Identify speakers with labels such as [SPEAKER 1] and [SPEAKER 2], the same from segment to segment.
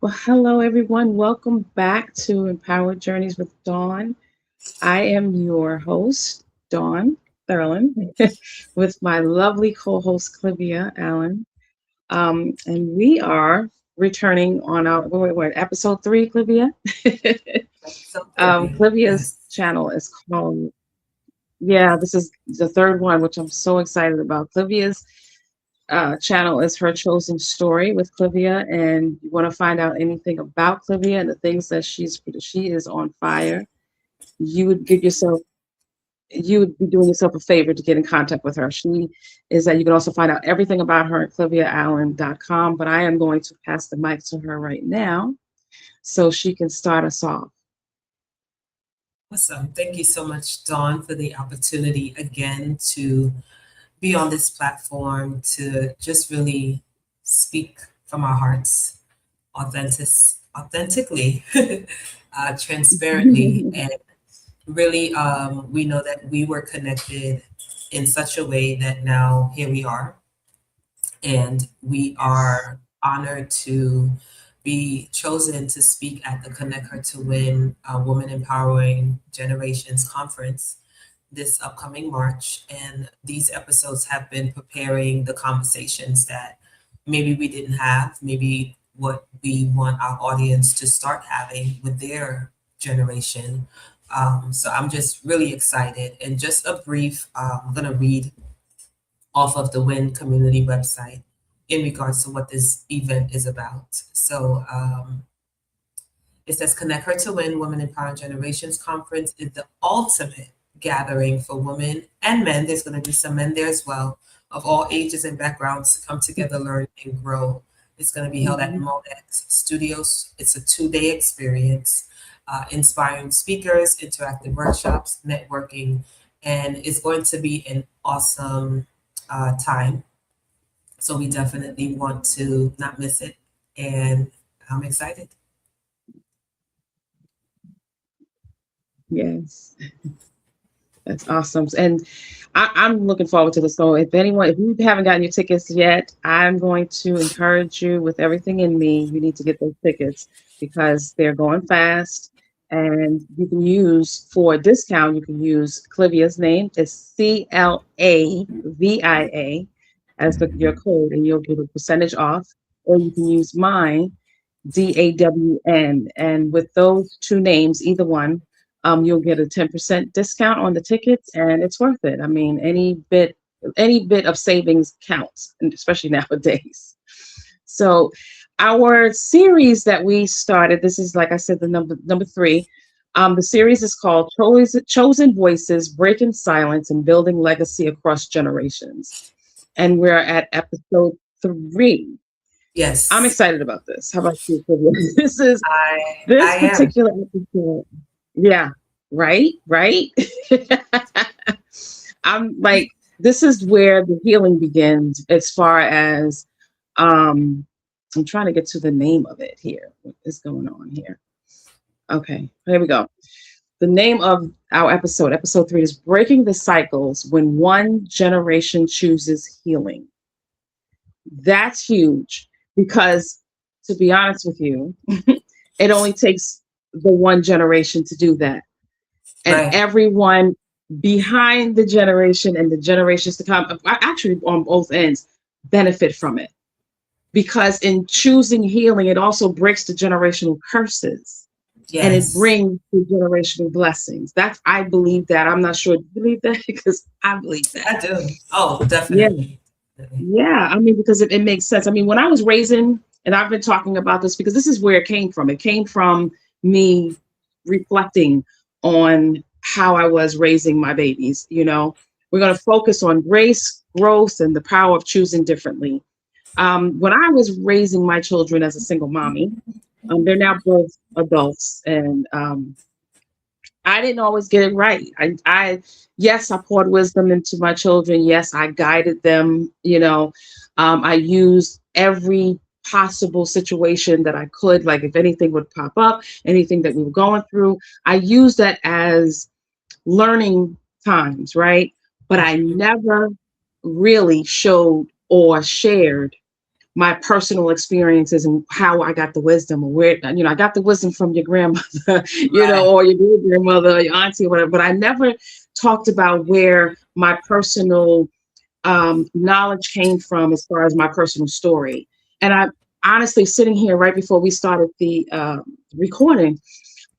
[SPEAKER 1] Well, hello everyone. Welcome back to Empowered Journeys with Dawn. I am your host, Dawn Thurland, with my lovely co-host Clivia Allen. And we are returning on our episode 3, Clivia.
[SPEAKER 2] So three.
[SPEAKER 1] Clivia's
[SPEAKER 2] Yes.
[SPEAKER 1] channel is called this is the third one, which I'm so excited about. Clivia's channel is Her Chosen Story with Clivia, and you want to find out anything about Clivia and the things that she is on fire, you would give yourself you would be doing yourself a favor to get in contact with her. She is that you can also find out everything about her at cliviaallen.com, but I am going to pass the mic to her right now so she can start us off.
[SPEAKER 2] Awesome. Thank you so much, Dawn, for the opportunity again to be on this platform to just really speak from our hearts, authentic, authentically, transparently, and really, we know that we were connected in such a way that now here we are, and we
[SPEAKER 1] Yes.
[SPEAKER 2] are honored to be chosen to speak at the Connect Her to Win Woman Empowering Generations Conference this upcoming March. And these episodes have been preparing the conversations that maybe we didn't have, maybe what we want our audience to start having with their generation. So I'm just really excited. And just a brief, I'm going to read off of the WIN community website in regards to what this event is about. So it says Connect Her to Win Women Empowering Generations Conference is the ultimate gathering for women and men. There's going to be some men there as well, of all ages and backgrounds to come together, learn, and grow. It's going to be held at
[SPEAKER 1] Mhm.
[SPEAKER 2] Modex Studios. It's a 2-day experience, inspiring speakers, interactive workshops, networking, and it's going to be an awesome time. So we definitely want to not miss it. And I'm excited.
[SPEAKER 1] Yes. That's awesome. And I'm looking forward to this. So if you haven't gotten your tickets yet, I'm going to encourage you with everything in me. You need to get those tickets because they're going fast. And you can use for a discount, you can use Clivia's name. It's CLAVIA as your code, and you'll get a percentage off. Or you can use mine, DAWN. And with those two names, either one, you'll get a 10% discount on the tickets, and it's worth it. I mean, any bit of savings counts, and especially nowadays. So, our series that we started, this is like I said, the number three. The series is called Chosen Voices: Breaking Silence and Building Legacy Across Generations, and we're at episode 3. I'm
[SPEAKER 2] Yes,
[SPEAKER 1] excited about this. How about you, Sylvia? This is
[SPEAKER 2] I
[SPEAKER 1] this
[SPEAKER 2] am.
[SPEAKER 1] particular episode. Yeah, right, right. I'm like, this is where the healing begins as far as I'm trying to get to the name of it here. What is going on here? Okay, here we go. The name of our episode 3, is Breaking the Cycles When One Generation Chooses Healing. That's huge because, to be honest with you, it only takes the one generation to do that. And
[SPEAKER 2] Right.
[SPEAKER 1] everyone behind the generation and the generations to come, actually on both ends, benefit from it. Because in choosing healing, it also breaks the generational curses and it
[SPEAKER 2] Yes,
[SPEAKER 1] brings the generational blessings. That's, I believe that. I'm not sure. Do you believe that? Because I believe that.
[SPEAKER 2] I do. Oh,
[SPEAKER 1] Yeah.
[SPEAKER 2] definitely. Definitely.
[SPEAKER 1] Yeah, I mean, because it makes sense. I mean, when I was raising, and I've been talking about this because this is where it came from. It came from me reflecting on how I was raising my babies. We're going to focus on grace, growth, and the power of choosing differently. When I was raising my children as a single mommy, they're now both adults, and I didn't always get it right. Yes, I poured wisdom into my children. Yes, I guided them. I used every possible situation that I could. Like if anything would pop up, anything that we were going through, I used that as learning times, right? But I
[SPEAKER 2] Mhm.
[SPEAKER 1] never really showed or shared my personal experiences and how I got the wisdom, or where, I got the wisdom from your grandmother,
[SPEAKER 2] Right.
[SPEAKER 1] or your great grandmother, or your auntie, or whatever. But I never talked about where my personal knowledge came from as far as my personal story. And I honestly, sitting here right before we started the recording,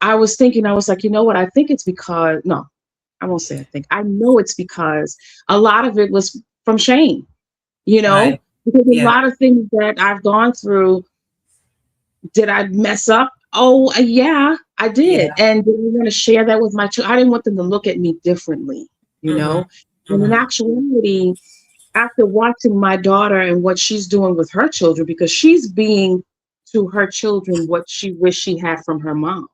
[SPEAKER 1] I was thinking, I was like, you know what? I think it's because, no, I won't say I think. I know it's because a lot of it was from shame,
[SPEAKER 2] Right.
[SPEAKER 1] because a
[SPEAKER 2] Yeah.
[SPEAKER 1] lot of things that I've gone through, did I mess up? Oh, yeah, I did.
[SPEAKER 2] Yeah.
[SPEAKER 1] And did I want to share that with my children? I didn't want them to look at me differently, you
[SPEAKER 2] Hmm.
[SPEAKER 1] know? And in
[SPEAKER 2] Hmm.
[SPEAKER 1] actuality, after watching my daughter and what she's doing with her children, because she's being to her children what she wished she had from her mom,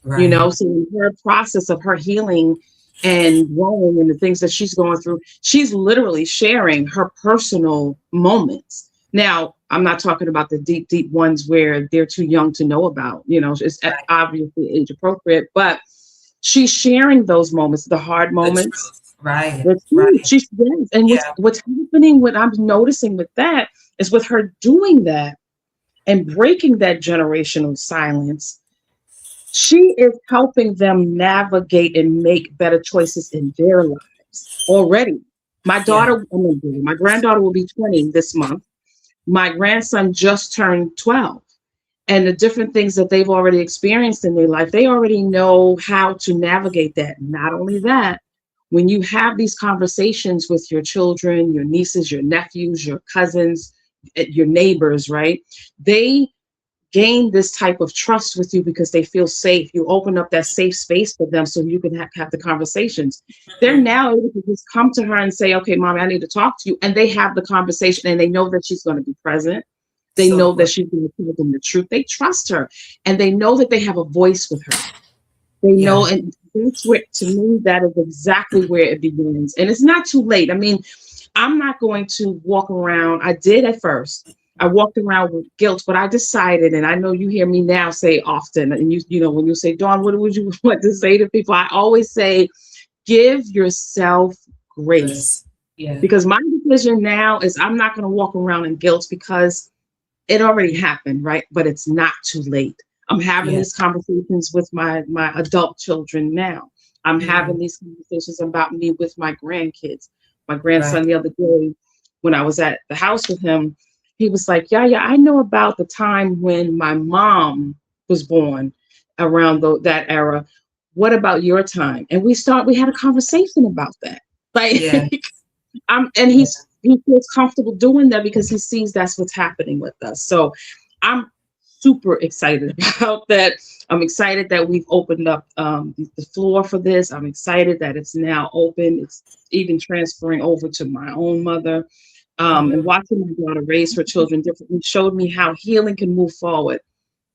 [SPEAKER 2] Right.
[SPEAKER 1] so in her process of her healing and growing and the things that she's going through, she's literally sharing her personal moments. Now, I'm not talking about the deep, deep ones where they're too young to know about, it's
[SPEAKER 2] Right.
[SPEAKER 1] obviously age appropriate, but she's sharing those moments, the hard
[SPEAKER 2] The
[SPEAKER 1] moments.
[SPEAKER 2] truth. Right.
[SPEAKER 1] That's true.
[SPEAKER 2] Right.
[SPEAKER 1] She's, yes. And what's
[SPEAKER 2] Yeah.
[SPEAKER 1] what's happening, what I'm noticing with that is with her doing that and breaking that generational silence, she is helping them navigate and make better choices in their lives already. My
[SPEAKER 2] Yeah.
[SPEAKER 1] daughter, my granddaughter will be 20 this month. My grandson just turned 12. And the different things that they've already experienced in their life, they already know how to navigate that. Not only that, when you have these conversations with your children, your nieces, your nephews, your cousins, your neighbors, right? They gain this type of trust with you because they feel safe. You open up that safe space for them so you can have the conversations. They're
[SPEAKER 2] Hmm.
[SPEAKER 1] now able to just come to her and say, okay, mommy, I need to talk to you. And they have the conversation and they know that she's going to be present. They
[SPEAKER 2] So
[SPEAKER 1] know that
[SPEAKER 2] important.
[SPEAKER 1] she's going to tell them the truth. They trust her and they know that they have a voice with her. They know,
[SPEAKER 2] Yeah.
[SPEAKER 1] and that's where, to me, that is exactly where it begins. And it's not too late. I mean, I'm not going to walk around. I did at first. I walked around with guilt, but I decided, and I know you hear me now say often, and when you say, Dawn, what would you want to say to people? I always say, give yourself grace.
[SPEAKER 2] Grace. Yeah.
[SPEAKER 1] Because my decision now is I'm not going to walk around in guilt because it already happened, right? But it's not too late. I'm having
[SPEAKER 2] Yeah.
[SPEAKER 1] these conversations with my adult children now. I'm
[SPEAKER 2] Hmm.
[SPEAKER 1] having these conversations about me with my grandkids. My
[SPEAKER 2] Right.
[SPEAKER 1] grandson the other day, when I was at the house with him, he was like, yeah, I know about the time when my mom was born around that era. What about your time? And we had a conversation about that. Like,
[SPEAKER 2] Yeah.
[SPEAKER 1] and
[SPEAKER 2] Yeah.
[SPEAKER 1] he feels comfortable doing that because he sees that's what's happening with us. So I'm super excited about that. I'm excited that we've opened up the floor for this. I'm excited that it's now open. It's even transferring over to my own mother. And
[SPEAKER 2] Hmm.
[SPEAKER 1] watching my daughter raise her children differently showed me how healing can move forward.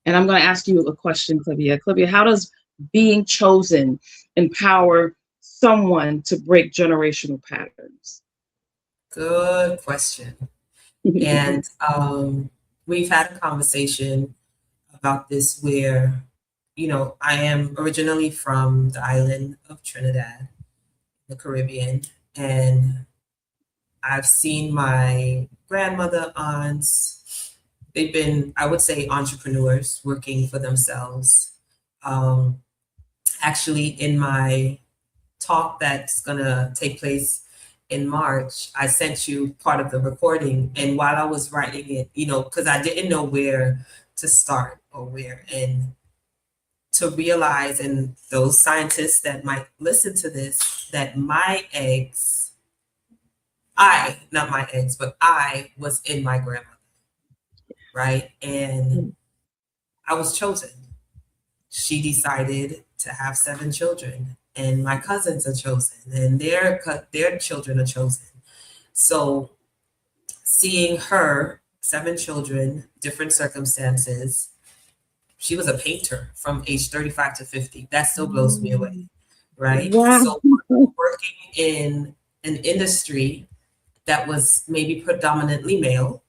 [SPEAKER 1] And I'm going to ask you a question, Clavia. Clavia, how does being chosen empower someone to break generational patterns?
[SPEAKER 2] Good question. And we've had a conversation about this where, I am originally from the island of Trinidad, the Caribbean, and I've seen my grandmother, aunts, they've been, I would say, entrepreneurs working for themselves. Um, Actually, in my talk that's going to take place in March, I sent you part of the recording. And while I was writing it, because I didn't know where to start or where, and to realize, and those scientists that might listen to this, that not my eggs, but I was in my grandmother, right? And I was chosen. She decided to have 7 children, and my cousins are chosen, and their children are chosen. So seeing her 7 children, different circumstances, she was a painter from age 35 to 50. That still blows me away, right?
[SPEAKER 1] Wow.
[SPEAKER 2] So working in an industry that was maybe predominantly male.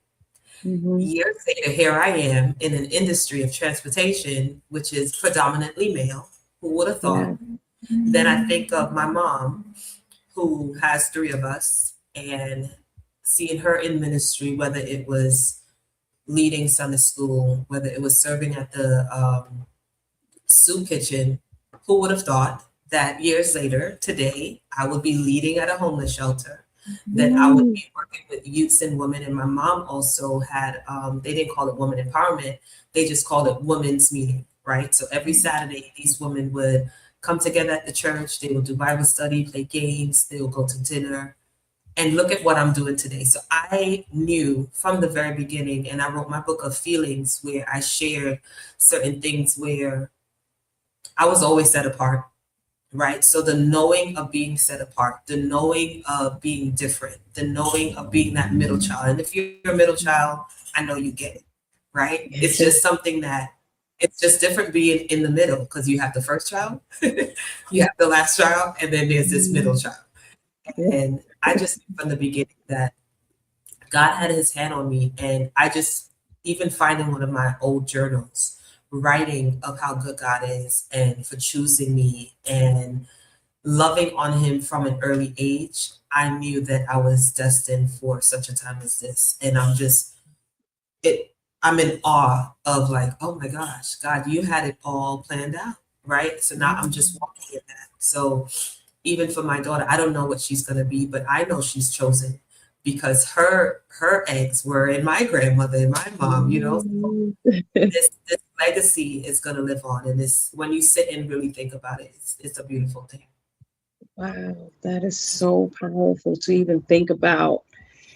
[SPEAKER 1] Mhm.
[SPEAKER 2] Years later, here I am in an industry of transportation, which is predominantly male. Who would have
[SPEAKER 1] Yeah.
[SPEAKER 2] thought? Then I think of my mom, who has 3 of us, and seeing her in ministry, whether it was leading Sunday school, whether it was serving at the soup kitchen. Who would have thought that years later, today, I would be leading at a homeless shelter, that I would
[SPEAKER 1] Mm.
[SPEAKER 2] be working with youths and women. And my mom also had, they didn't call it woman empowerment, they just called it women's meeting, right? So every Saturday, these women would come together at the church, they would do Bible study, play games, they would go to dinner. And look at what I'm doing today. So I knew from the very beginning, and I wrote my book of feelings where I shared certain things where I was always set apart, right? So the knowing of being set apart, the knowing of being different, the knowing of being that middle child. And if you're a middle child, I know you get it, right? It's just something that it's just different being in the middle because you have the first child, you have the last child, and then there's this middle child. And I just knew from the beginning that God had his hand on me. And I just, even finding one of my old journals, writing of how good God is and for choosing me and loving on him from an early age, I knew that I was destined for such a time as this. And I'm in awe of like, oh my gosh, God, you had it all planned out, right? So now I'm just walking in that. So even for my daughter, I don't know what she's going to be, but I know she's chosen because her eggs were in my grandmother and my mom, you know. So this legacy is going to live on, and this when you sit and really think about it, it's a beautiful thing.
[SPEAKER 1] Wow, that is so powerful to even think about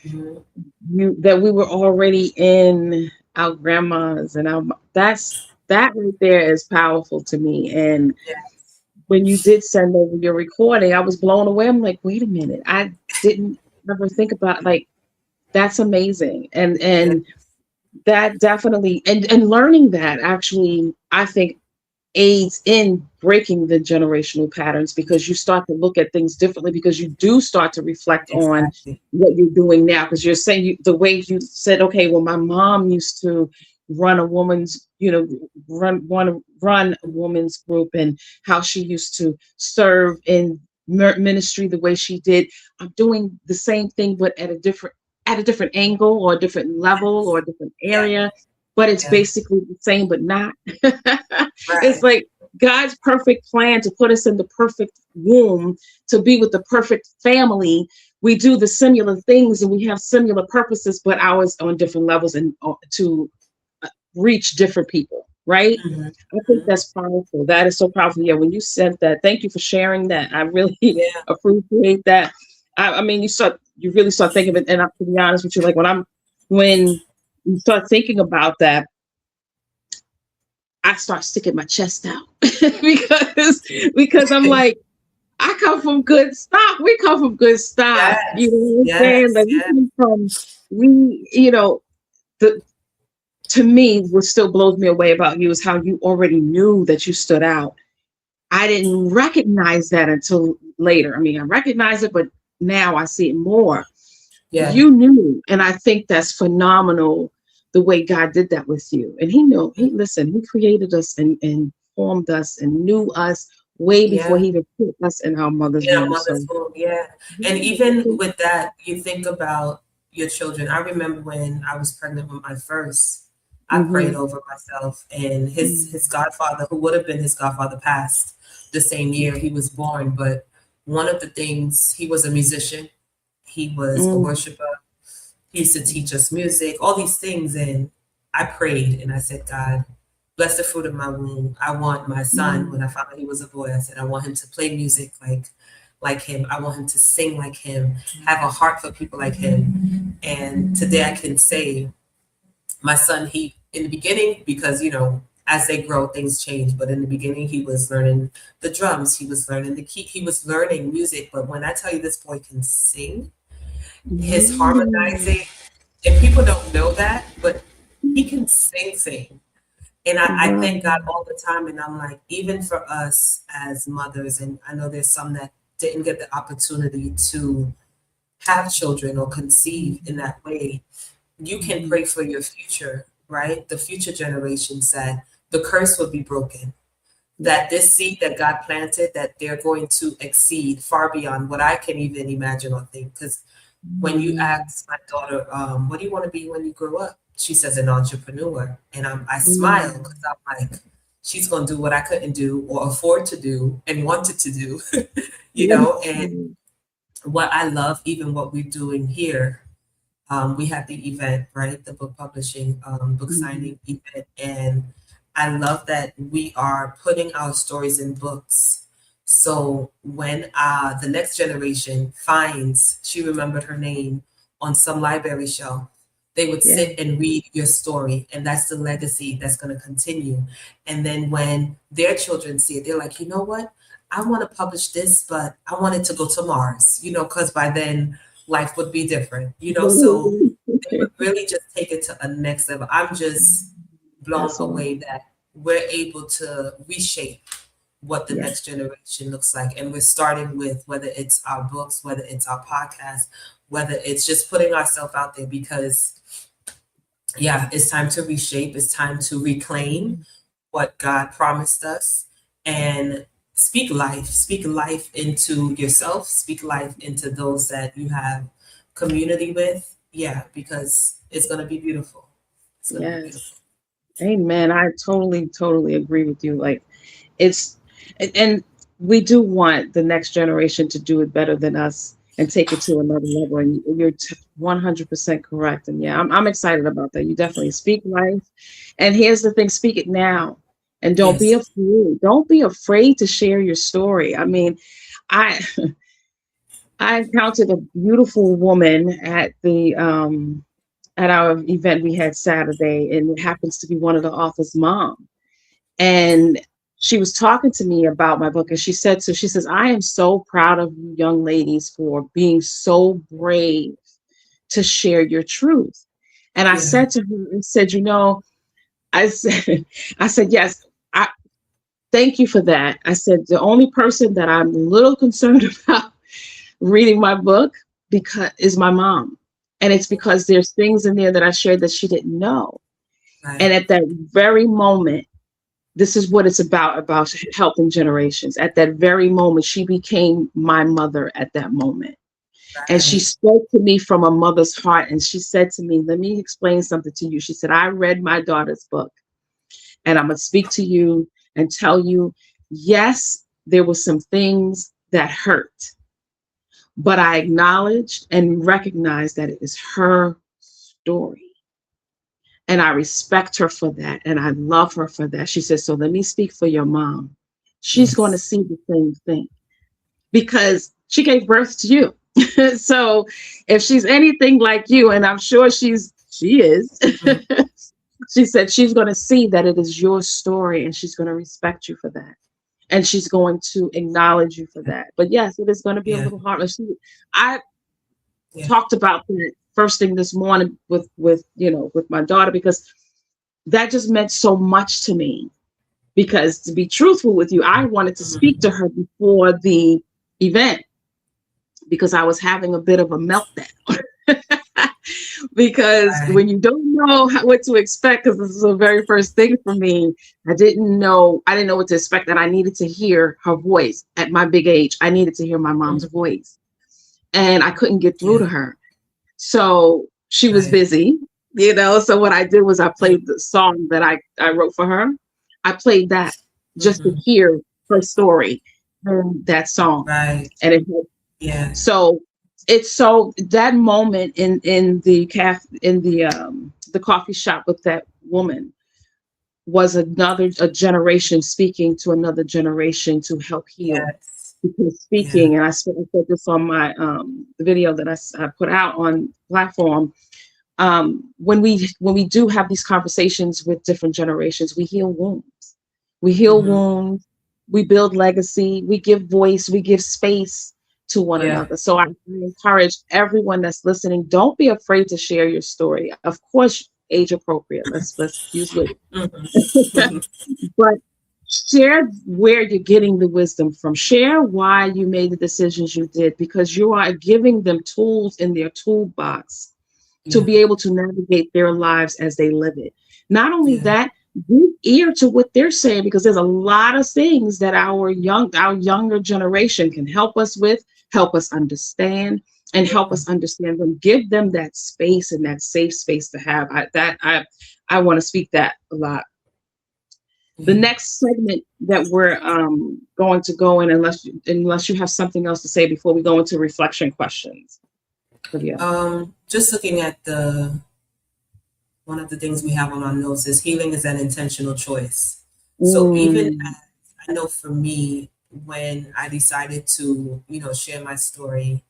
[SPEAKER 2] Mhm.
[SPEAKER 1] that we were already in our grandmas and our that right there is powerful to me. And
[SPEAKER 2] Yes,
[SPEAKER 1] when you did send over your recording, I was blown away. I'm like, wait a minute, I didn't ever think about like that's amazing.
[SPEAKER 2] yes,
[SPEAKER 1] And that definitely and learning that actually I think aids in breaking the generational patterns because you start to look at things differently because you do start to reflect on
[SPEAKER 2] exactly.
[SPEAKER 1] what you're doing now because you're saying the way you said okay well my mom used to run a woman's run a woman's group and how she used to serve in ministry the way she did. I'm doing the same thing but at a different angle or a different level or
[SPEAKER 2] Yes,
[SPEAKER 1] a different
[SPEAKER 2] yeah,
[SPEAKER 1] area, but it's
[SPEAKER 2] yeah,
[SPEAKER 1] basically the same but not. It's
[SPEAKER 2] right.
[SPEAKER 1] like God's perfect plan to put us in the perfect womb to be with the perfect family. We do the similar things and we have similar purposes, but ours on different levels and to reach different people, right?
[SPEAKER 2] Mhm,
[SPEAKER 1] I think
[SPEAKER 2] mhm.
[SPEAKER 1] that's powerful. That is so powerful. Yeah, when you said that, thank you for sharing that. I really
[SPEAKER 2] Yeah,
[SPEAKER 1] appreciate that. I mean, you really start thinking of it, and to be honest with you, like when you start thinking about that, I start sticking my chest out because I'm like, I come from good stock. We come from good stock. You know
[SPEAKER 2] yes,
[SPEAKER 1] what I'm saying?
[SPEAKER 2] yes,
[SPEAKER 1] Like we
[SPEAKER 2] yes,
[SPEAKER 1] come from you know, the to me what still blows me away about you is how you already knew that you stood out. I didn't recognize that until later. I mean, I recognize it, but now I see it more.
[SPEAKER 2] yeah.
[SPEAKER 1] You knew, and I think that's phenomenal the way God did that with you. And he knew, he created us and formed us and knew us way before
[SPEAKER 2] Yeah,
[SPEAKER 1] he even put us in our mother's
[SPEAKER 2] in our
[SPEAKER 1] womb.
[SPEAKER 2] mother's
[SPEAKER 1] So
[SPEAKER 2] womb, yeah. And even with that, you think about your children. I remember when I was pregnant with my first, I prayed
[SPEAKER 1] mhm,
[SPEAKER 2] over myself, and
[SPEAKER 1] mm,
[SPEAKER 2] his godfather, who would have been his godfather, passed the same year he was born. But one of the things, he was a musician, he was a
[SPEAKER 1] mm,
[SPEAKER 2] worshiper, he used to teach us music, all these things. And I prayed and I said, God, bless the fruit of my womb. I want my son,
[SPEAKER 1] mm,
[SPEAKER 2] when I found out he was a boy, I said, I want him to play music like him. I want him to sing like him, have a heart for people like him. And today I can say, my son, he, in the beginning, because, you know, as they grow, things change. But in the beginning, he was learning the drums, he was learning the key, he was learning music. But when I tell you this boy can sing, his
[SPEAKER 1] mm.
[SPEAKER 2] harmonizing, and people don't know that, but he can sing. And I
[SPEAKER 1] Wow.
[SPEAKER 2] thank God all the time. And I'm like, even for us as mothers, and I know there's some that didn't get the opportunity to have children or conceive in that way, you can
[SPEAKER 1] Mhm.
[SPEAKER 2] pray for your future, right? The future generations, that the curse will be broken, that this seed that God planted, that they're going to exceed far beyond what I can even imagine or think. Because when you
[SPEAKER 1] Mhm.
[SPEAKER 2] ask my daughter, what do you want to be when you grow up? she says an entrepreneur. And I smile
[SPEAKER 1] Mm.
[SPEAKER 2] because I'm like, she's going to do what I couldn't do or afford to do and wanted to do, you know. And what I love, even what we're doing here, we had the event, right? The book publishing, book
[SPEAKER 1] Mhm.
[SPEAKER 2] signing event. And I love that we are putting our stories in books. So when the next generation finds She Remembered Her Name on some library shelf, they would
[SPEAKER 1] Yeah.
[SPEAKER 2] sit and read your story. And that's the legacy that's going to continue. And then when their children see it, they're like, you know what? I want to publish this, but I want it to go to Mars, you know, because by then life would be different, you know. So they would really just take it to a next level. I'm just blown
[SPEAKER 1] That's all.
[SPEAKER 2] away that we're able to reshape what the
[SPEAKER 1] Yeah.
[SPEAKER 2] next generation looks like. And we're starting with whether it's our books, whether it's our podcast, whether it's just putting ourselves out there because, yeah, it's time to reshape. It's time to reclaim what God promised us and speak life into yourself, speak life into those that you have community with. Yeah, because it's going to be beautiful. It's going to be beautiful.
[SPEAKER 1] Yes. Amen. I totally agree with you. Like it's, and we do want the next generation to do it better than us and take it to another level. And you're 100% correct. And yeah, I'm excited about that. You definitely speak life. And here's the thing, speak it now. And don't be
[SPEAKER 2] Yes.
[SPEAKER 1] afraid. Don't be afraid to share your story. I mean, I I encountered a beautiful woman at our event we had Saturday, and it happens to be one of the author's mom. And she was talking to me about my book, and she says, I am so proud of you young ladies for being so brave to share your truth. And I
[SPEAKER 2] Yeah.
[SPEAKER 1] said to her, I said, I said, I said, yes, I thank you for that. I said, the only person that I'm a little concerned about reading my book because is my mom. And it's because there's things in there that I shared that she didn't know. And
[SPEAKER 2] Right.
[SPEAKER 1] at that very moment, this is what it's about helping generations. At that very moment, she became my mother at that moment. And she
[SPEAKER 2] Right.
[SPEAKER 1] spoke to me from a mother's heart. And she said to me, let me explain something to you. She said, I read my daughter's book and I'm going to speak to you and tell you, yes, there were some things that hurt, but I acknowledged and recognized that it is her story. And I respect her for that. And I love her for that. She said, so let me speak for your mom. She's going to
[SPEAKER 2] Yes.
[SPEAKER 1] see the same thing because she gave birth to you. So if she's anything like you, and I'm sure she is,
[SPEAKER 2] Mhm.
[SPEAKER 1] she said she's going to see that it is your story and she's going to respect you for that. And she's going to acknowledge you for that. But yes, it is going to be a
[SPEAKER 2] Yeah.
[SPEAKER 1] little hard. I
[SPEAKER 2] Yeah.
[SPEAKER 1] talked about that first thing this morning with my daughter because that just meant so much to me. Because to be truthful with you, I wanted to speak to
[SPEAKER 2] Mhm.
[SPEAKER 1] her before the event because I was having a bit of a meltdown. Because
[SPEAKER 2] Right.
[SPEAKER 1] when you don't know what to expect, because this is the very first thing for me, I didn't know what to expect, and I needed to hear her voice at my big age. I needed to hear my mom's
[SPEAKER 2] Mhm.
[SPEAKER 1] voice, and I couldn't get through to
[SPEAKER 2] Yeah.
[SPEAKER 1] her. So she was
[SPEAKER 2] Right.
[SPEAKER 1] busy, So what I did was I
[SPEAKER 2] Yeah.
[SPEAKER 1] played the song that I wrote for her. I played that just to
[SPEAKER 2] Mhm.
[SPEAKER 1] hear her story and that song.
[SPEAKER 2] Right.
[SPEAKER 1] And
[SPEAKER 2] Yeah.
[SPEAKER 1] so it's so that moment in the coffee shop with that woman was a generation speaking to another generation to help heal.
[SPEAKER 2] Yes.
[SPEAKER 1] Because
[SPEAKER 2] Yeah.
[SPEAKER 1] speaking, and I said this on my the video that I put out on platform. When we do have these conversations with different generations, we heal wounds. We heal
[SPEAKER 2] Mhm.
[SPEAKER 1] wounds. We build legacy. We give voice. We give space to one
[SPEAKER 2] Yeah.
[SPEAKER 1] another. So I encourage everyone that's listening. Don't be afraid to share your story. Of course, age appropriate. Let's use it.
[SPEAKER 2] Mhm.
[SPEAKER 1] But share where you're getting the wisdom from. Share why you made the decisions you did, because you are giving them tools in their toolbox to
[SPEAKER 2] Yeah.
[SPEAKER 1] be able to navigate their lives as they live it. Not only
[SPEAKER 2] Yeah.
[SPEAKER 1] that, give ear to what they're saying, because there's a lot of things that our younger generation can help us with, help us understand, and help us understand them. Give them that space and that safe space to have. I want to speak that a lot. The
[SPEAKER 2] Yeah.
[SPEAKER 1] next segment that we're going to go in, unless you have something else to say before we go into reflection questions. Clavia.
[SPEAKER 2] Just looking at the one of the things we have on our notes is healing is an intentional choice. So even
[SPEAKER 1] Mm,
[SPEAKER 2] as I know for me, when I decided to, share my story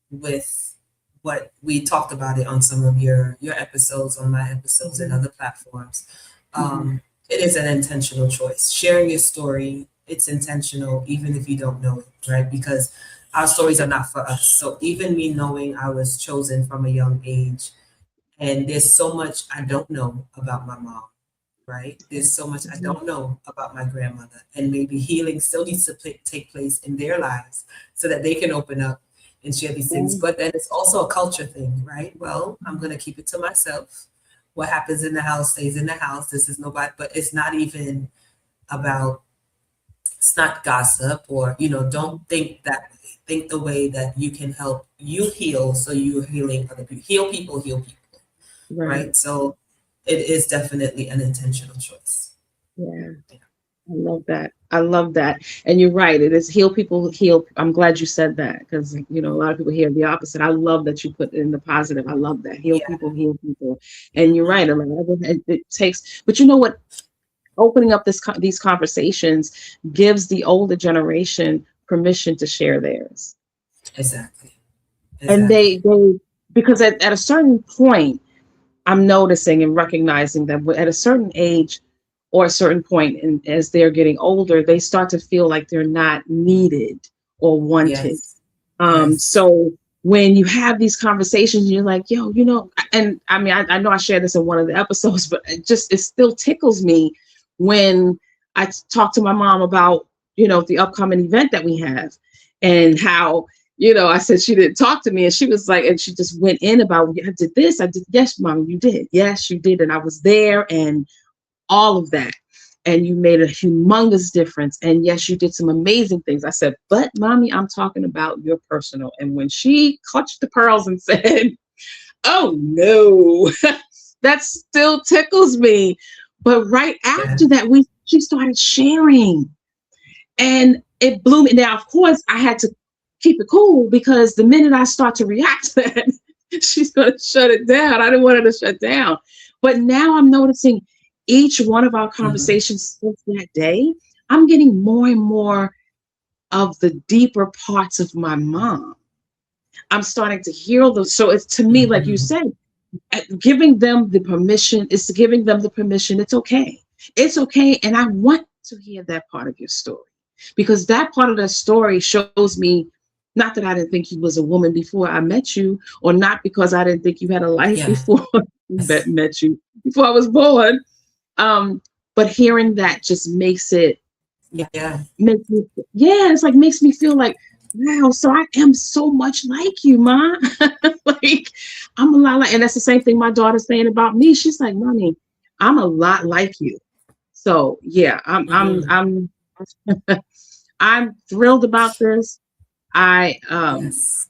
[SPEAKER 2] with what we talked about it on some of your episodes, on my episodes and
[SPEAKER 1] mhm,
[SPEAKER 2] other platforms,
[SPEAKER 1] mhm.
[SPEAKER 2] it is an intentional choice. Sharing your story, it's intentional, even if you don't know it, right? Because our stories are not for us. So even me knowing I was chosen from a young age, and there's so much I don't know about my mom, right? There's so much I
[SPEAKER 1] Mhm.
[SPEAKER 2] don't know about my grandmother, and maybe healing still needs to take place in their lives so that they can open up and share these things.
[SPEAKER 1] Yeah.
[SPEAKER 2] But then it's also a culture thing, right? Well, I'm going to keep it to myself. What happens in the house stays in the house. This is nobody, but it's not even about, it's not gossip or, don't think that way. Think the way that you can help you heal so you're healing other people. Heal people,
[SPEAKER 1] Right.
[SPEAKER 2] right? So it is definitely an intentional choice.
[SPEAKER 1] Yeah. I love that. I love that. And you're right. It is heal people, heal. I'm glad you said that because, a lot of people hear the opposite. I love that you put in the positive. I love that. Heal
[SPEAKER 2] Yeah.
[SPEAKER 1] people, heal people. And you're right. A lot of it takes, but you know what? Opening up these conversations gives the older generation permission to share theirs.
[SPEAKER 2] Exactly.
[SPEAKER 1] And
[SPEAKER 2] Exactly.
[SPEAKER 1] because at a certain point, I'm noticing and recognizing that at a certain age or a certain point, and as they're getting older, they start to feel like they're not needed or wanted.
[SPEAKER 2] Yes. Yes.
[SPEAKER 1] So when you have these conversations, you're like, yo, and I mean, I know I shared this in one of the episodes, but it still tickles me when I talk to my mom about, the upcoming event that we have and how, I said she didn't talk to me and she was like, and she just went in about, I did this. I did. Yes, mom, you did. Yes, you did. And I was there and all of that. And you made a humongous difference. And yes, you did some amazing things. I said, but mommy, I'm talking about your personal. And when she clutched the pearls and said, oh no, that still tickles me. But right
[SPEAKER 2] Yeah.
[SPEAKER 1] after that, she started sharing. And it blew me. Now, of course, I had to keep it cool because the minute I start to react to that, she's going to shut it down. I didn't want her to shut down. But now I'm noticing each one of our
[SPEAKER 2] Mhm.
[SPEAKER 1] conversations since that day, I'm getting more and more of the deeper parts of my mom. I'm starting to hear those. So it's to me, like you
[SPEAKER 2] Mhm.
[SPEAKER 1] said, giving them the permission is giving them the permission. It's okay. It's okay. And I want to hear that part of your story because that part of the story shows me not that I didn't think you was a woman before I met you, or not because I didn't think you had a life
[SPEAKER 2] Yes.
[SPEAKER 1] before I met you, before I was born. Um, but hearing that just
[SPEAKER 2] Yeah.
[SPEAKER 1] makes me, yeah, it's like makes me feel like, wow, so I am so much like you, ma. Like I'm a lot like, and that's the same thing my daughter's saying about me. She's like, mommy, I'm a lot like you. So yeah,
[SPEAKER 2] Mhm.
[SPEAKER 1] I'm thrilled about this. I
[SPEAKER 2] Yes.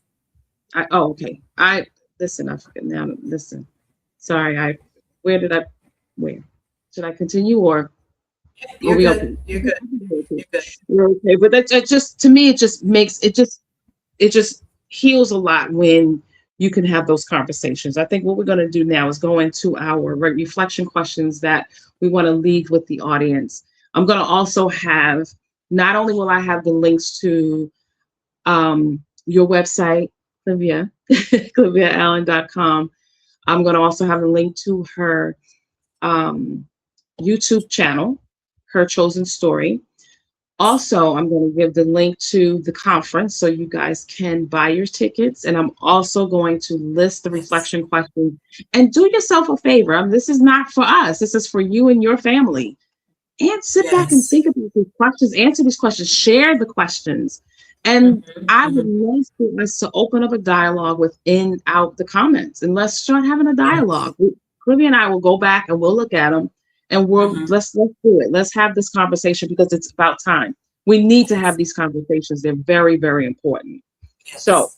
[SPEAKER 1] oh okay. I listen, I forget now. Listen. Sorry, where did I where? Should I continue or are
[SPEAKER 2] You're
[SPEAKER 1] we okay?
[SPEAKER 2] good. You're good. You're good.
[SPEAKER 1] We're okay. But that just to me, it just makes it just heals a lot when you can have those conversations. I think what we're going to do now is go into our reflection questions that we want to leave with the audience. I'm going to also have, not only will I have the links to your website, Clavia, ClaviaAllen.com. I'm going to also have a link to her um, YouTube channel, Her Chosen Story. Also, I'm going to give the link to the conference so you guys can buy your tickets. And I'm also going to list the
[SPEAKER 2] Yes.
[SPEAKER 1] reflection questions. And do yourself a favor. This is not for us, this is for you and your family. And sit back and
[SPEAKER 2] Yes.
[SPEAKER 1] think about these questions, answer these questions, share the questions. And
[SPEAKER 2] Mhm.
[SPEAKER 1] I would
[SPEAKER 2] Mhm.
[SPEAKER 1] love for us to open up a dialogue within out the comments and let's start having a
[SPEAKER 2] Yes.
[SPEAKER 1] dialogue. Clivia and I will go back and we'll look at them and
[SPEAKER 2] Mhm.
[SPEAKER 1] let's do it. Let's have this conversation because it's about time. We need to have
[SPEAKER 2] Yes.
[SPEAKER 1] these conversations. They're very, very important. So
[SPEAKER 2] Yes.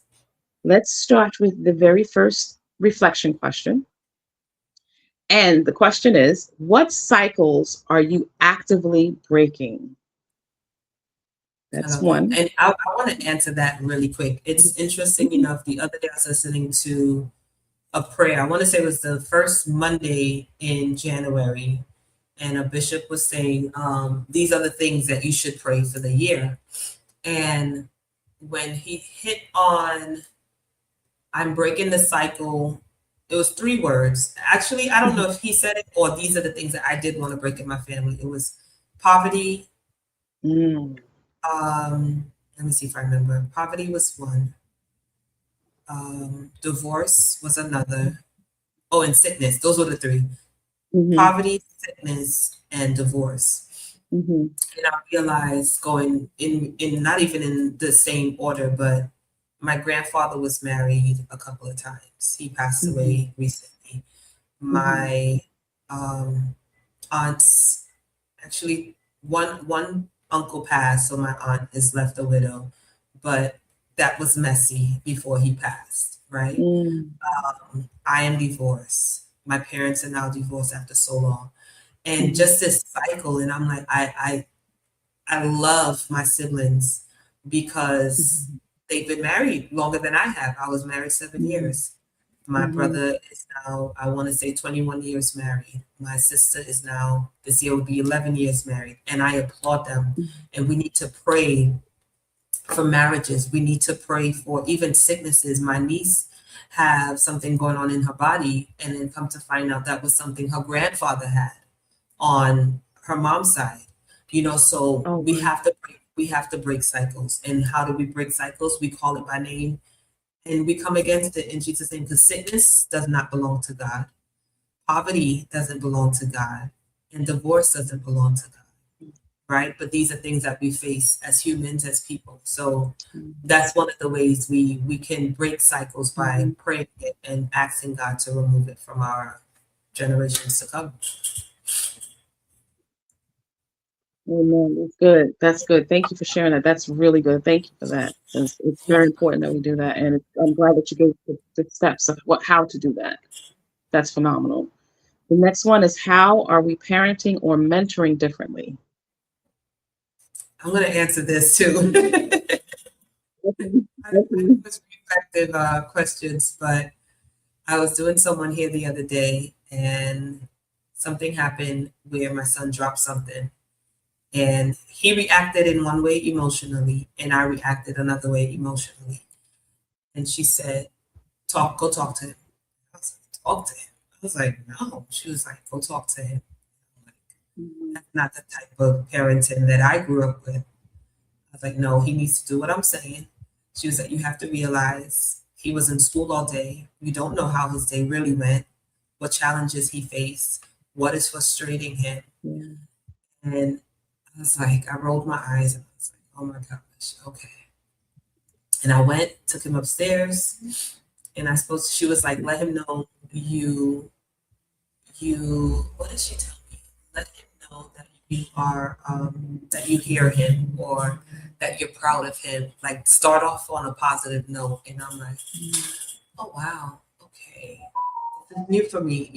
[SPEAKER 1] Let's start with the very first reflection question. And the question is, what cycles are you actively breaking?
[SPEAKER 2] I
[SPEAKER 1] That's
[SPEAKER 2] love that.
[SPEAKER 1] one.
[SPEAKER 2] And I want to answer that really quick. It's interesting
[SPEAKER 1] Mhm.
[SPEAKER 2] enough. The other day I was listening to a prayer. I want to say it was the first Monday in January. And a bishop was saying, these are the things that you should pray for the year. And when he hit on, I'm breaking the cycle, it was 3 words. Actually, I don't know if he said it or these are the things that I did want to break in my family. It was poverty.
[SPEAKER 1] Mm.
[SPEAKER 2] Let me see if I remember. Poverty was one. Divorce was another. Oh, and sickness. Those were the 3.
[SPEAKER 1] Mhm.
[SPEAKER 2] Poverty, sickness, and divorce.
[SPEAKER 1] Mhm.
[SPEAKER 2] And I realized going in not even in the same order, but my grandfather was married a couple of times. He passed
[SPEAKER 1] Mhm.
[SPEAKER 2] away recently.
[SPEAKER 1] Mhm.
[SPEAKER 2] My aunts, actually, one uncle passed, so my aunt is left a widow, but that was messy before he passed, right?
[SPEAKER 1] Mm.
[SPEAKER 2] I am divorced. My parents are now divorced after so long, and
[SPEAKER 1] Mhm.
[SPEAKER 2] just this cycle. And I'm like, I love my siblings because
[SPEAKER 1] Mhm.
[SPEAKER 2] they've been married longer than I have. I was married 7 years. My
[SPEAKER 1] Mhm.
[SPEAKER 2] brother is now, I want to say, 21 years married. My sister is now, this year will be 11 years married. And I applaud them.
[SPEAKER 1] Mhm.
[SPEAKER 2] And we need to pray for marriages. We need to pray for even sicknesses. My niece have something going on in her body, and then come to find out that was something her grandfather had on her mom's side. So
[SPEAKER 1] Oh,
[SPEAKER 2] we
[SPEAKER 1] wow.
[SPEAKER 2] have to break cycles. And how do we break cycles? We call it by name and we come against it in Jesus' name, because sickness does not belong to God. Poverty doesn't belong to God, and divorce doesn't belong to God, right? But these are things that we face as humans, as people. So that's one of the ways we can break cycles, by
[SPEAKER 1] Mhm.
[SPEAKER 2] praying it and asking God to remove it from our generations to come.
[SPEAKER 1] Amen. That's good. That's good. Thank you for sharing that. That's really good. Thank you for that. It's very important that we do that, and I'm glad that you gave the steps of how to do that. That's phenomenal. The next one is, how are we parenting or mentoring differently?
[SPEAKER 2] I'm going to answer this too.
[SPEAKER 1] Okay.
[SPEAKER 2] I know it's reflective questions, but I was doing someone here the other day, and something happened where my son dropped something, and he reacted in one way emotionally, and I reacted another way emotionally. And she said, go talk to him." I was like, "Talk to him?" I was like, "No." She was like, "Go talk to him." I'm like,
[SPEAKER 1] Mhm.
[SPEAKER 2] that's not the type of parenting that I grew up with. I was like, "No, he needs to do what I'm saying." She was like, "You have to realize he was in school all day. You don't know how his day really went, what challenges he faced, what is frustrating him."
[SPEAKER 1] Yeah.
[SPEAKER 2] And I was like, I rolled my eyes and I was like, "Oh my gosh, okay." And I went, took him upstairs, and she was like, "Let him know what did she tell me? Let him know that you are, that you hear him, or that you're proud of him. Like, start off on a positive note." And I'm like,
[SPEAKER 1] Mhm.
[SPEAKER 2] "Oh wow, okay." This is new for me,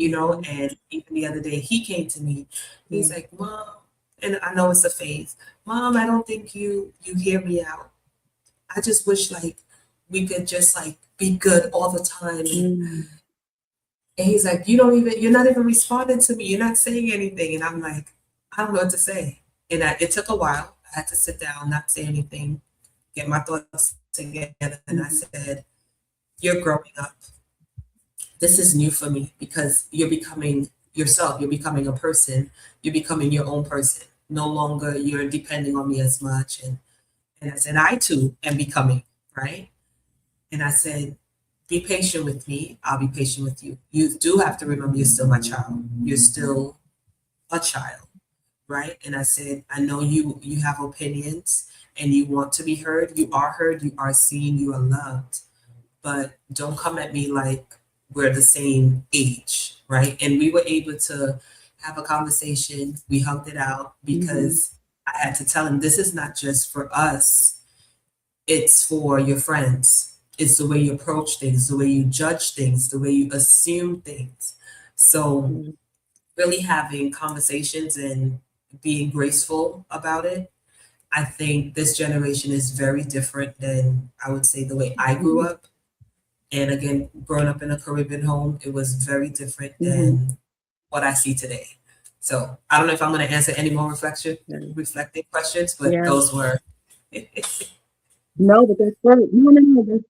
[SPEAKER 2] and even the other day he came to me. He's
[SPEAKER 1] Yeah.
[SPEAKER 2] like, "Mom," and I know it's a phase. "Mom, I don't think you hear me out. I just wish like we could just like be good all the time."
[SPEAKER 1] Mhm.
[SPEAKER 2] And he's like, you're not even responding to me. You're not saying anything." And I'm like, I don't know what to say. And it took a while. I had to sit down, not say anything, get my thoughts together. And I
[SPEAKER 1] Mhm.
[SPEAKER 2] said, "You're growing up. This is new for me because you're becoming yourself. You're becoming a person. You're becoming your own person. No longer you're depending on me as much." And I said, "I too am becoming, right?" And I said, "Be patient with me. I'll be patient with you. You do have to remember you're still my child. You're still a child, right?" And I said, "I know you have opinions and you want to be heard, you are seen, you are loved. But don't come at me like we're the same age," right? And we were able to have a conversation. We hugged it out
[SPEAKER 1] Mhm.
[SPEAKER 2] because I had to tell him, this is not just for us, it's for your friends. It's the way you approach things, the way you judge things, the way you assume things. So
[SPEAKER 1] Mhm.
[SPEAKER 2] really having conversations and being graceful about it. I think this generation is very different than, I would say, the way I grew up. And again, growing up in a Caribbean home, it was very different
[SPEAKER 1] Mhm.
[SPEAKER 2] than what I see today. So I don't know if I'm going to answer any more
[SPEAKER 1] Yeah.
[SPEAKER 2] reflecting questions, but
[SPEAKER 1] Yeah.
[SPEAKER 2] those were.
[SPEAKER 1] No, but that's great. No.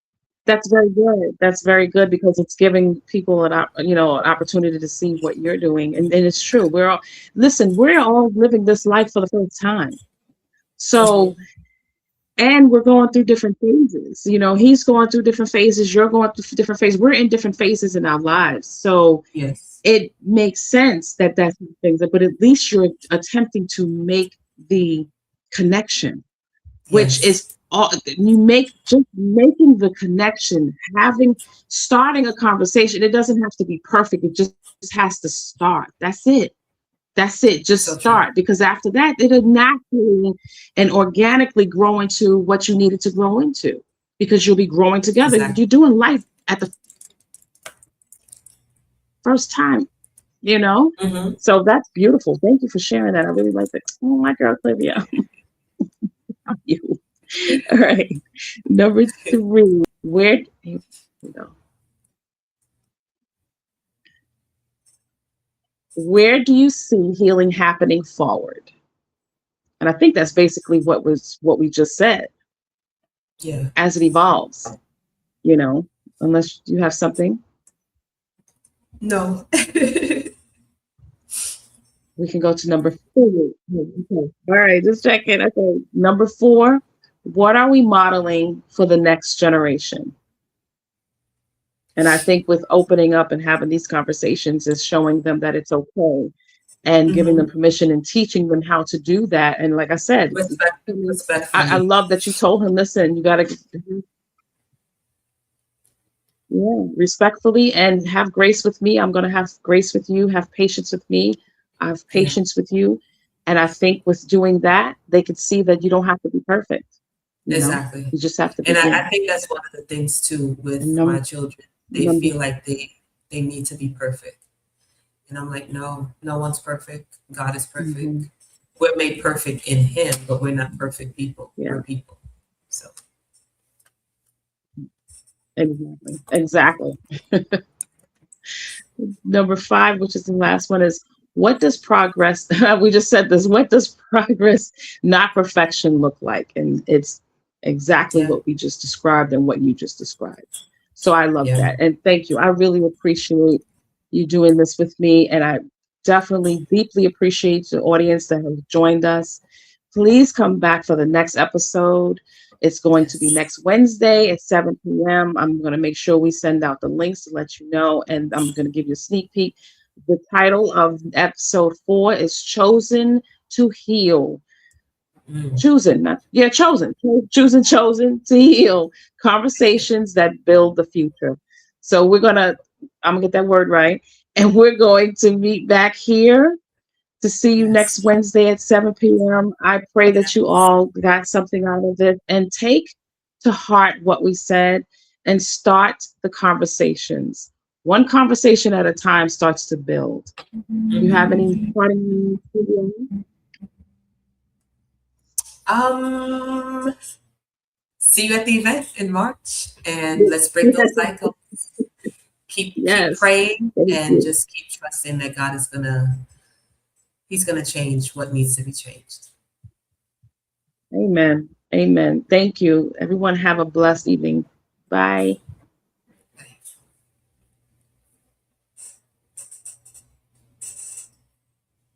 [SPEAKER 1] That's very good. That's very good because it's giving people an opportunity to see what you're doing, and it's true. We're all living this life for the first time. So,
[SPEAKER 2] Mhm.
[SPEAKER 1] and we're going through different phases. He's going through different phases. You're going through different phases. We're in different phases in our lives. So
[SPEAKER 2] Yes,
[SPEAKER 1] it makes sense that that's things, but at least you're attempting to make the connection, which is
[SPEAKER 2] yes,
[SPEAKER 1] all you make. Just making the connection, starting a conversation. It doesn't have to be perfect. It just has to start. That's it. Just
[SPEAKER 2] so true.
[SPEAKER 1] start, because after that it'll naturally and organically grow into what you needed to grow into, because you'll be growing together.
[SPEAKER 2] Exactly.
[SPEAKER 1] You're doing life at the first time, you know
[SPEAKER 2] Hmm.
[SPEAKER 1] so that's beautiful. Thank you for sharing that. I really like that. Oh, my girl Clavia. You. All right. Number three. Here we go. Where do you see healing happening forward? And I think that's basically what we just said.
[SPEAKER 2] Yeah.
[SPEAKER 1] As it evolves, you know, unless you have something,
[SPEAKER 2] No.
[SPEAKER 1] we can go to number four. Okay. All right, just checking. Okay, number four. What are we modeling for the next generation? And I think with opening up and having these conversations is showing them that it's okay, and giving them
[SPEAKER 2] Hmm.
[SPEAKER 1] permission and teaching them how to do that. And like I said, I
[SPEAKER 2] Respectfully.
[SPEAKER 1] love that you told him, listen, you got to, yeah, respectfully, and have grace with me. I'm going to have grace with you, have patience with me. I have
[SPEAKER 2] Yeah.
[SPEAKER 1] patience with you. And I think with doing that, they could see that you don't have to be perfect.
[SPEAKER 2] Exactly.
[SPEAKER 1] You just have to
[SPEAKER 2] And
[SPEAKER 1] begin.
[SPEAKER 2] I think that's one of the things too
[SPEAKER 1] And
[SPEAKER 2] with my children. They
[SPEAKER 1] number,
[SPEAKER 2] feel like they need to be perfect. And I'm like, no, no one's perfect. God is
[SPEAKER 1] mhm,
[SPEAKER 2] perfect. We're made perfect in Him, but we're not perfect people.
[SPEAKER 1] yeah,
[SPEAKER 2] We're people. So
[SPEAKER 1] exactly. Number five, which is the last one, is what does progress, we just said this, what does progress, not perfection, look like? And it's exactly
[SPEAKER 2] yeah,
[SPEAKER 1] what we just described and what you just described. So I love
[SPEAKER 2] yeah.
[SPEAKER 1] that. And thank you. I really appreciate you doing this with me. And I definitely deeply appreciate the audience that has joined us. Please come back for the next episode. It's going to be
[SPEAKER 2] Yes.
[SPEAKER 1] next Wednesday at 7 p.m. I'm going to make sure we send out the links to let you know, and I'm going to give you a sneak peek. The title of episode 4 is Chosen to Heal.
[SPEAKER 2] Mm.
[SPEAKER 1] Chosen, not, yeah, chosen. Chosen to heal. Conversations that build the future. So I'm going to get that word right. And we're going to meet back here to see you next
[SPEAKER 2] Yes.
[SPEAKER 1] Wednesday at 7 p.m. I pray that you
[SPEAKER 2] Yes.
[SPEAKER 1] all got something out of it, and take to heart what we said and start the conversations. One conversation at a time starts to build. You have any
[SPEAKER 2] Mhm.
[SPEAKER 1] parting?
[SPEAKER 2] Um, See you at the event in March, and let's break those cycles. Keep
[SPEAKER 1] Yes.
[SPEAKER 2] praying
[SPEAKER 1] Thank
[SPEAKER 2] and
[SPEAKER 1] you.
[SPEAKER 2] just keep trusting that God is gonna He's gonna change what needs to be changed.
[SPEAKER 1] Amen. Amen. Thank you. Everyone have a blessed evening. Bye.